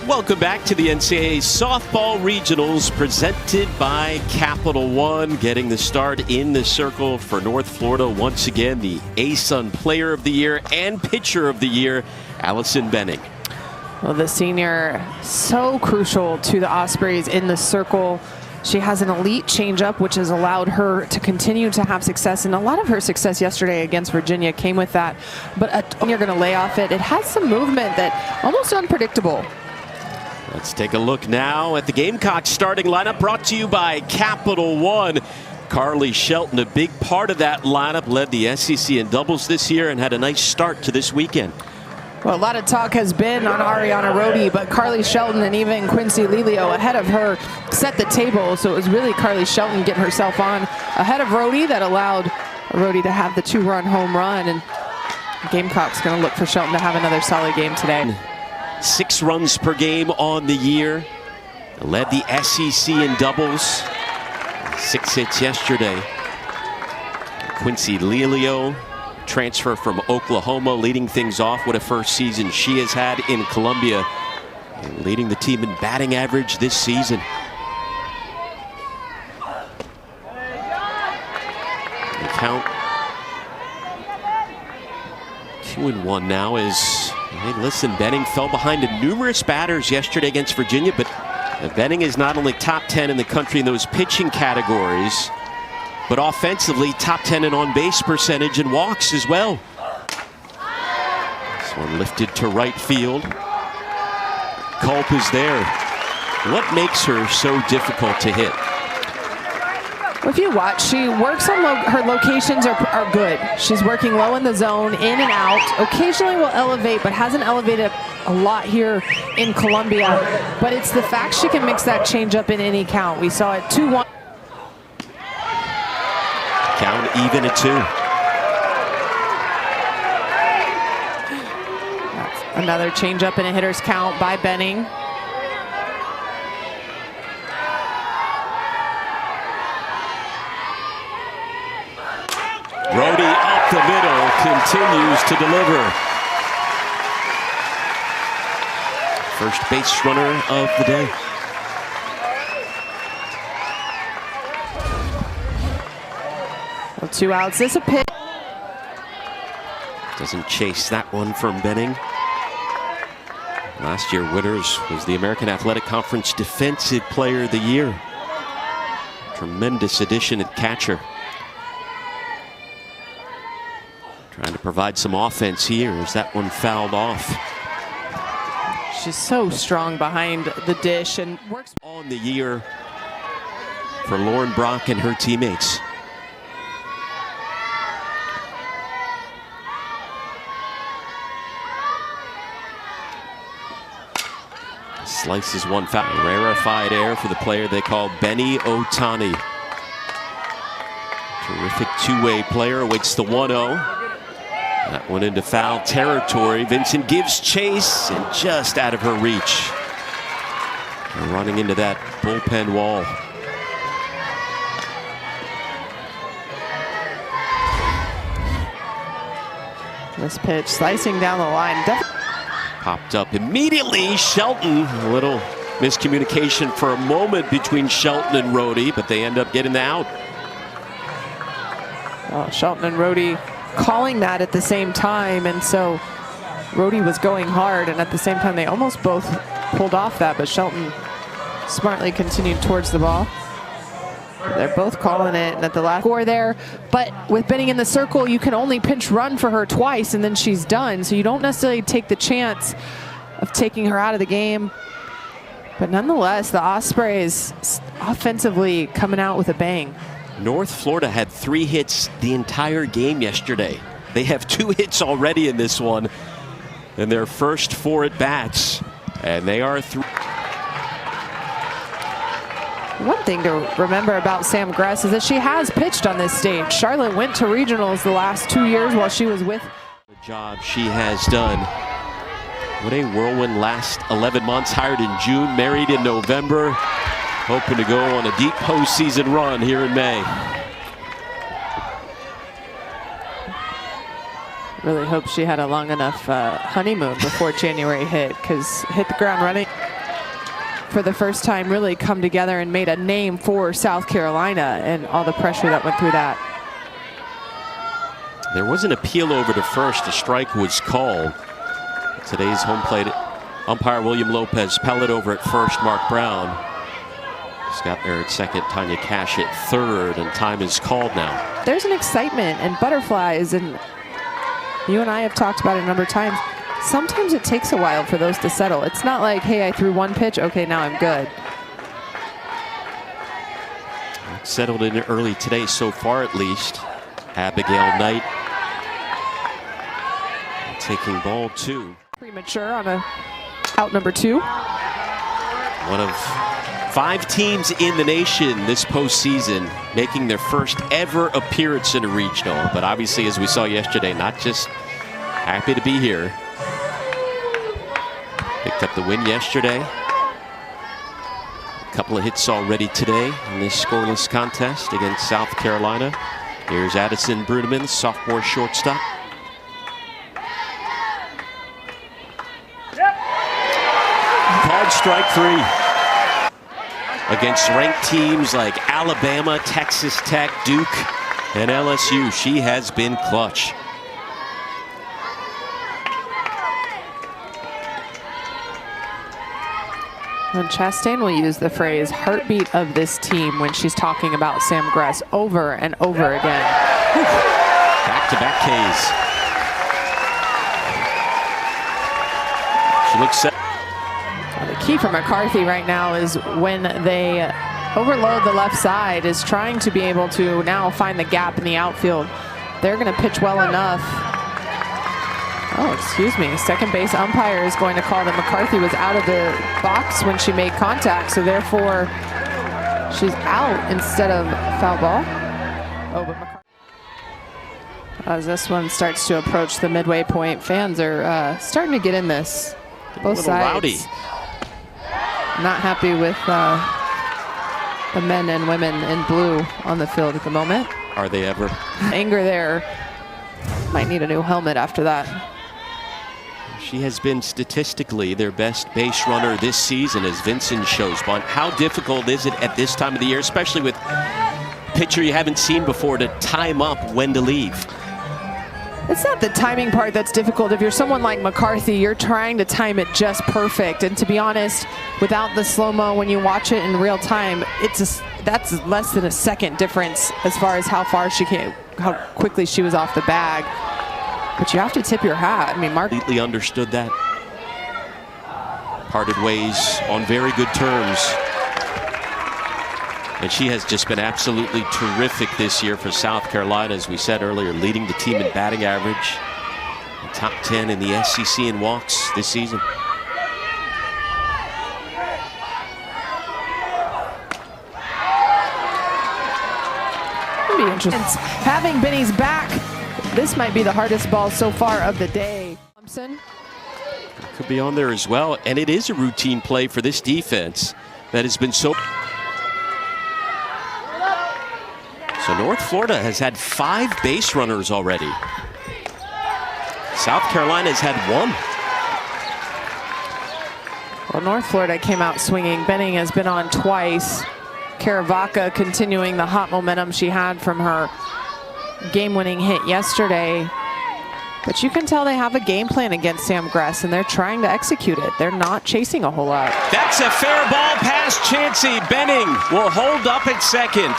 Welcome back to the NCAA Softball Regionals presented by Capital One. Getting the start in the circle for North Florida. Once again, the ASUN Player of the Year and Pitcher of the Year, Allison Benning. Well, the senior, so crucial to the Ospreys in the circle. She has an elite changeup, which has allowed her to continue to have success. And a lot of her success yesterday against Virginia came with that. But you're going to lay off it. It has some movement that almost unpredictable. Let's take a look now at the Gamecocks starting lineup, brought to you by Capital One. Carly Shelton, a big part of that lineup, led the SEC in doubles this year and had a nice start to this weekend. Well, a lot of talk has been on Ariana Rode, but Carly Shelton and even Quincy Lilio ahead of her set the table. So it was really Carly Shelton getting herself on ahead of Rode that allowed Rode to have the 2-run home run. And Gamecocks going to look for Shelton to have another solid game today. 6 runs per game on the year. Led the SEC in doubles. 6 hits yesterday. Quincy Lilio, transfer from Oklahoma, leading things off. What a first season she has had in Columbia, and leading the team in batting average this season. The count 2-1 now as, hey, listen, Benning fell behind to numerous batters yesterday against Virginia, but Benning is not only top 10 in the country in those pitching categories, but offensively top 10 in on-base percentage and walks as well. This one lifted to right field. Culp is there. What makes her so difficult to hit? Well, if you watch, she works on her locations are good. She's working low in the zone, in and out. Occasionally will elevate, but hasn't elevated a lot here in Columbia. But it's the fact she can mix that changeup in any count. We saw it 2-1. Count even at 2. That's another changeup in a hitter's count by Benning. Rode up the middle, continues to deliver. First base runner of the day. Well, 2 outs. This is a pitch. Doesn't chase that one from Benning. Last year, Witters was the American Athletic Conference Defensive Player of the Year. Tremendous addition at catcher. Trying to provide some offense here as that one fouled off. She's so strong behind the dish and works on the year for Lauren Brock and her teammates. Slices one foul. Rarefied air for the player they call Benny Otani. Terrific two-way player, awaits the 1-0. That one into foul territory. Vincent gives chase and just out of her reach. And running into that bullpen wall. this pitch, slicing down the line. Popped up immediately. Shelton, a little miscommunication for a moment between Shelton and Rode, but they end up getting the out. Well, Shelton and Rode calling that at the same time, and so Rode was going hard, and at the same time they almost both pulled off that, but Shelton smartly continued towards the ball. They're both calling it, and at the last score there, but with Benning in the circle, you can only pinch run for her twice and then she's done, so you don't necessarily take the chance of taking her out of the game. But nonetheless, the Ospreys offensively coming out with a bang. North Florida had 3 hits the entire game yesterday. They have 2 hits already in this one in their first 4 at-bats, and they are through. One thing to remember about Sam Gress is that she has pitched on this stage. Charlotte went to regionals the last 2 years while she was with. The job she has done. What a whirlwind last 11 months. Hired in June, married in November. Hoping to go on a deep postseason run here in May. Really hope she had a long enough honeymoon before January hit, because hit the ground running for the first time, really come together and made a name for South Carolina, and all the pressure that went through that. There was an appeal over to first. A strike was called. Today's home plate umpire William Lopez, pellet over at first, Mark Brown. Scott there at second, Tanya Cash at third, and time is called now. There's an excitement and butterflies, and you and I have talked about it a number of times. Sometimes it takes a while for those to settle. It's not like, hey, I threw one pitch, okay, now I'm good. Settled in early today so far, at least. Abigail Knight taking ball 2. Premature on a out number 2. One of 5 teams in the nation this postseason making their first ever appearance in a regional. But obviously, as we saw yesterday, not just happy to be here. Picked up the win yesterday. A couple of hits already today in this scoreless contest against South Carolina. Here's Addison Bruneman, sophomore shortstop. Called strike 3. Against ranked teams like Alabama, Texas Tech, Duke, and LSU, she has been clutch. And Chastain will use the phrase heartbeat of this team when she's talking about Sam Gress over and over again. Back-to-back Ks. She looks set. The key for McCarthy right now is when they overload the left side, is trying to be able to now find the gap in the outfield. They're going to pitch well enough. Oh, excuse me. Second base umpire is going to call that McCarthy was out of the box when she made contact, so therefore she's out instead of foul ball. Oh, but McCarthy. As this one starts to approach the midway point, fans are starting to get in this. Both sides. Rowdy. Not happy with the men and women in blue on the field at the moment. Are they ever? Anger there. Might need a new helmet after that. She has been statistically their best base runner this season, as Vincent shows. But how difficult is it at this time of the year, especially with a pitcher you haven't seen before, to time up when to leave? It's not the timing part that's difficult. If you're someone like McCarthy, you're trying to time it just perfect. And to be honest, without the slow-mo, when you watch it in real time, that's less than a second difference as far as how quickly she was off the bag. But you have to tip your hat. I mean, Mark completely understood that. Parted ways on very good terms. And she has just been absolutely terrific this year for South Carolina, as we said earlier, leading the team in batting average, top 10 in the SEC in walks this season. It'll be interesting. Having Benny's back, this might be the hardest ball so far of the day. Thompson could be on there as well, and it is a routine play for this defense that has been so. So North Florida has had 5 base runners already. South Carolina has had 1. Well, North Florida came out swinging. Benning has been on twice. Caravaca continuing the hot momentum she had from her game-winning hit yesterday. But you can tell they have a game plan against Sam Gress, and they're trying to execute it. They're not chasing a whole lot. That's a fair ball past Chancey. Benning will hold up at second.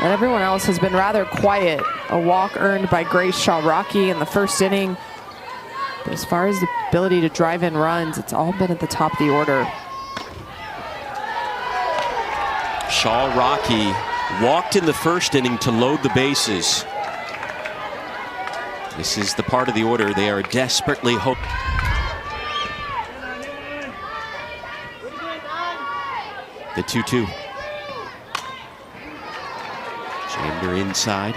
And everyone else has been rather quiet. A walk earned by Grace Shaw-Rocky in the first inning. But as far as the ability to drive in runs, it's all been at the top of the order. Shaw-Rocky walked in the first inning to load the bases. This is the part of the order they are desperately hoping. The 2-2. Chamber inside.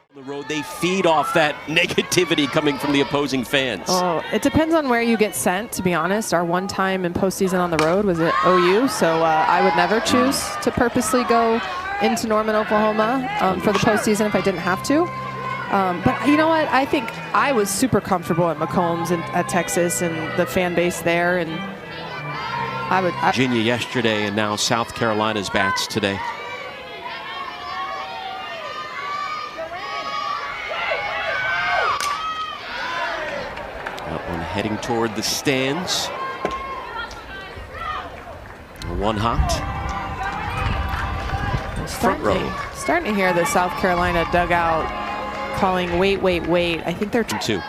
On the road they feed off that negativity coming from the opposing fans. Oh, it depends on where you get sent, to be honest. Our one time in postseason on the road was at OU, so I would never choose to purposely go into Norman, Oklahoma for the postseason if I didn't have to. But you know what? I think I was super comfortable at McCombs and at Texas and the fan base there, and Virginia yesterday, and now South Carolina's bats today. That one heading toward the stands. One hot. Front row. Starting to hear the South Carolina dugout calling, wait, wait, wait. I think they're two.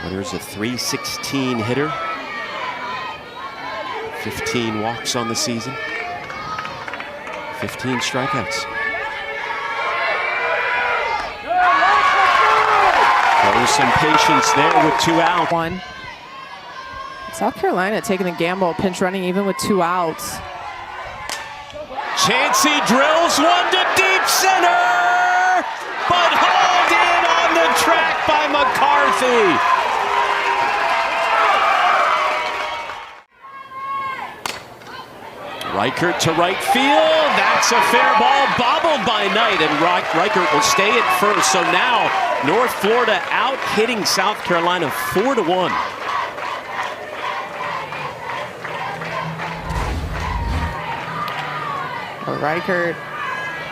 There's a .316 hitter. 15 walks on the season. 15 strikeouts. There's some patience there with 2 out. One. South Carolina taking a gamble, pinch running even with 2 outs. Chansey drills one to deep center, but hauled in on the track by McCarthy. Reichert to right field. That's a fair ball, bobbled by Knight, and Reichert will stay at first. So now North Florida out hitting South Carolina 4-1. Reichert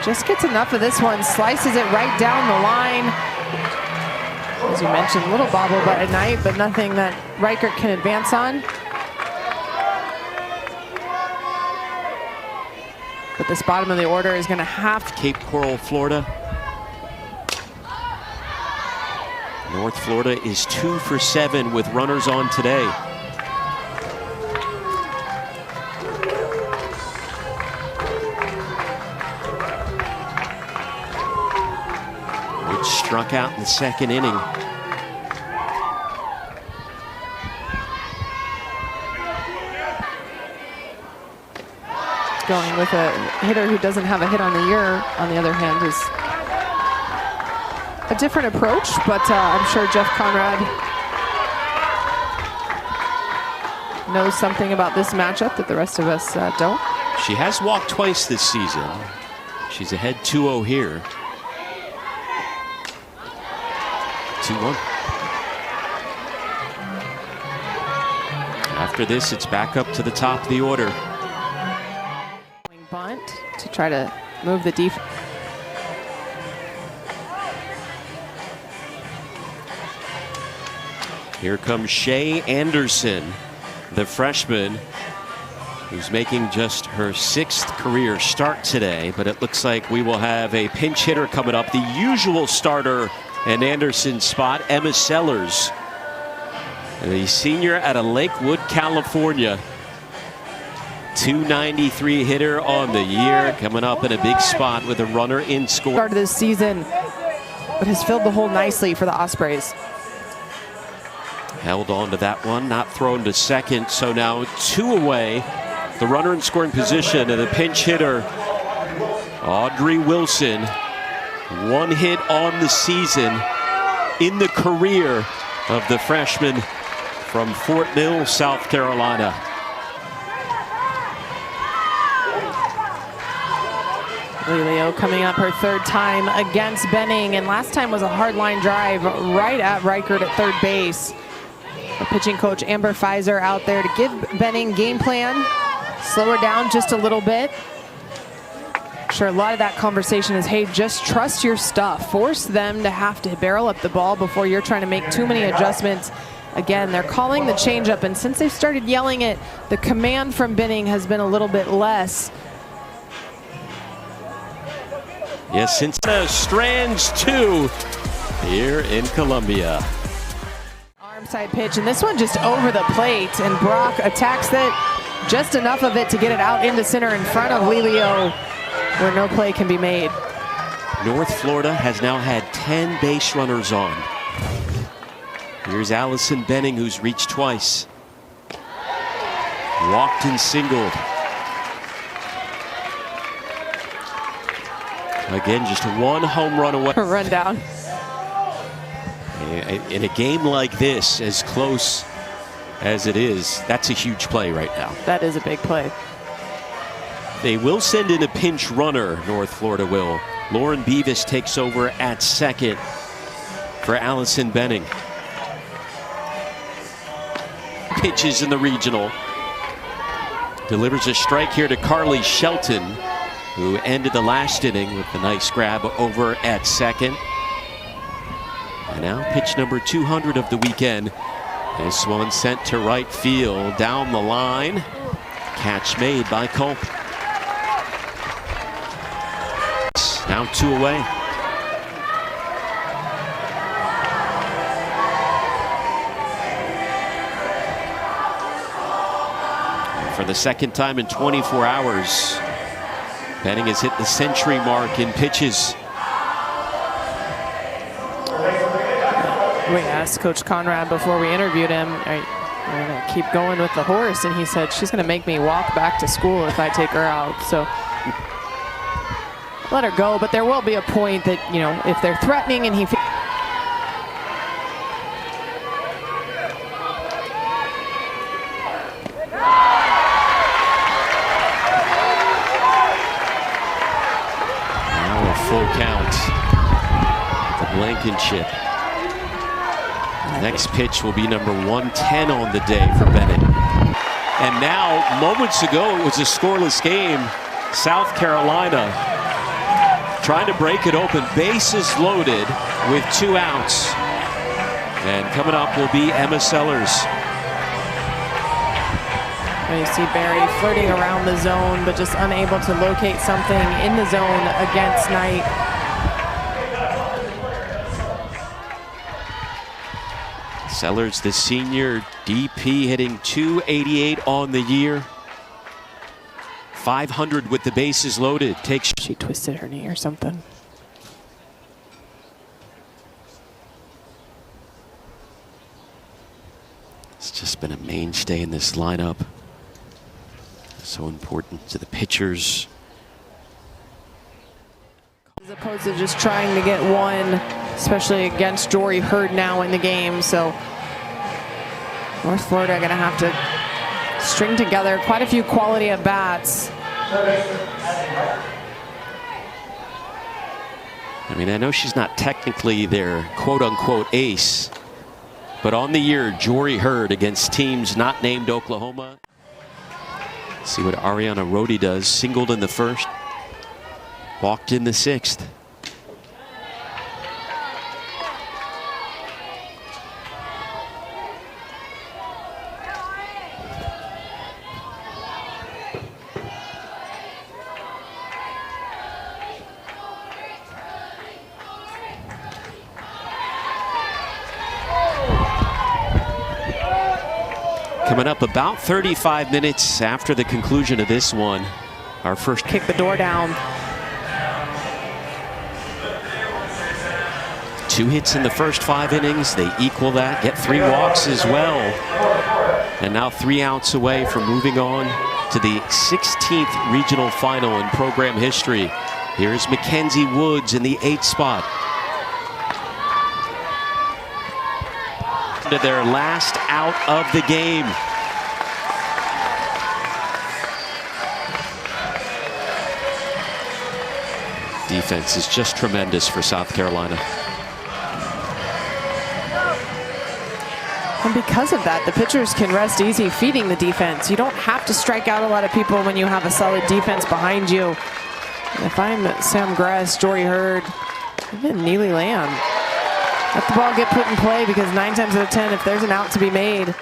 just gets enough of this one, slices it right down the line. As you mentioned, a little bobble by Knight, but nothing that Reichert can advance on. But this bottom of the order is going to have Cape Coral, Florida. North Florida is 2 for 7 with runners on today. Which struck out in the second inning. going with a hitter who doesn't have a hit on the year, on the other hand, is a different approach, but I'm sure Jeff Conrad knows something about this matchup that the rest of us don't. She has walked twice this season. She's ahead 2-0 here. 2-1. After this, it's back up to the top of the order. Bunt to try to move the defense. Here comes Shea Anderson, the freshman, who's making just her 6th career start today, but it looks like we will have a pinch hitter coming up. The usual starter in Anderson's spot, Emma Sellers, the senior out of Lakewood, California. 293 hitter on the year, coming up in a big spot with a runner in score. Started this season, but has filled the hole nicely for the Ospreys. Held on to that one, not thrown to second, so now 2 away. The runner in scoring position and the pinch hitter, Audrey Wilson. 1 hit on the season in the career of the freshman from Fort Mill, South Carolina. Leo coming up her 3rd time against Benning, and last time was a hard line drive right at Reichert at third base. The pitching coach Amber Pfizer out there to give Benning game plan, slow her down just a little bit. I'm sure a lot of that conversation is, hey, just trust your stuff. Force them to have to barrel up the ball before you're trying to make too many adjustments. Again, they're calling the changeup, and since they've started yelling it, the command from Benning has been a little bit less. Yes, since Strands 2 here in Columbia. Arm side pitch, and this one just over the plate, and Brock attacks it, just enough of it to get it out into center in front of Lelio. where no play can be made. North Florida has now had 10 base runners on. Here's Allison Benning, who's reached twice. Walked and singled. Again, just one home run away. Run down. In a game like this, as close as it is, that's a huge play right now. That is a big play. They will send in a pinch runner, North Florida will. Lauren Beavis takes over at second for Allison Benning. Pitches in the regional. Delivers a strike here to Carly Shelton, who ended the last inning with a nice grab over at second. And now pitch number 200 of the weekend. This one sent to right field, down the line. Catch made by Culp. Now 2 away. And for the second time in 24 hours, Benning has hit the century mark in pitches. We asked Coach Conrad before we interviewed him, are you going to keep going with the horse? And he said, she's going to make me walk back to school if I take her out. So let her go, but there will be a point that, you know, if they're threatening and he now a full count. The Blankenship. Next pitch will be number 110 on the day for Bennett. And now, moments ago, it was a scoreless game. South Carolina trying to break it open. Bases loaded with 2 outs. And coming up will be Emma Sellers. And you see Barry flirting around the zone, but just unable to locate something in the zone against Knight. Sellers, the senior DP, hitting .288 on the year. 500 with the bases loaded. Takes. She twisted her knee or something. It's just been a mainstay in this lineup. So important to the pitchers. As opposed to just trying to get one, especially against Jory Hurd now in the game. So North Florida going to have to string together quite a few quality at bats. I mean, I know she's not technically their quote-unquote ace, but on the year, Jory Hurd against teams not named Oklahoma. See what Ariana Rodi does. Singled in the first, walked in the 6th. Coming up about 35 minutes after the conclusion of this one. Our first kick the door down. 2 hits in the first 5 innings. They equal that, get 3 walks as well. And now 3 outs away from moving on to the 16th regional final in program history. Here's Mackenzie Woods in the 8th spot. To their last out of the game. Defense is just tremendous for South Carolina. And because of that, the pitchers can rest easy feeding the defense. You don't have to strike out a lot of people when you have a solid defense behind you. And if I'm Sam Gress, Jory Hurd, even Neely Lamb, let the ball get put in play, because 9 times out of 10, if there's an out to be made,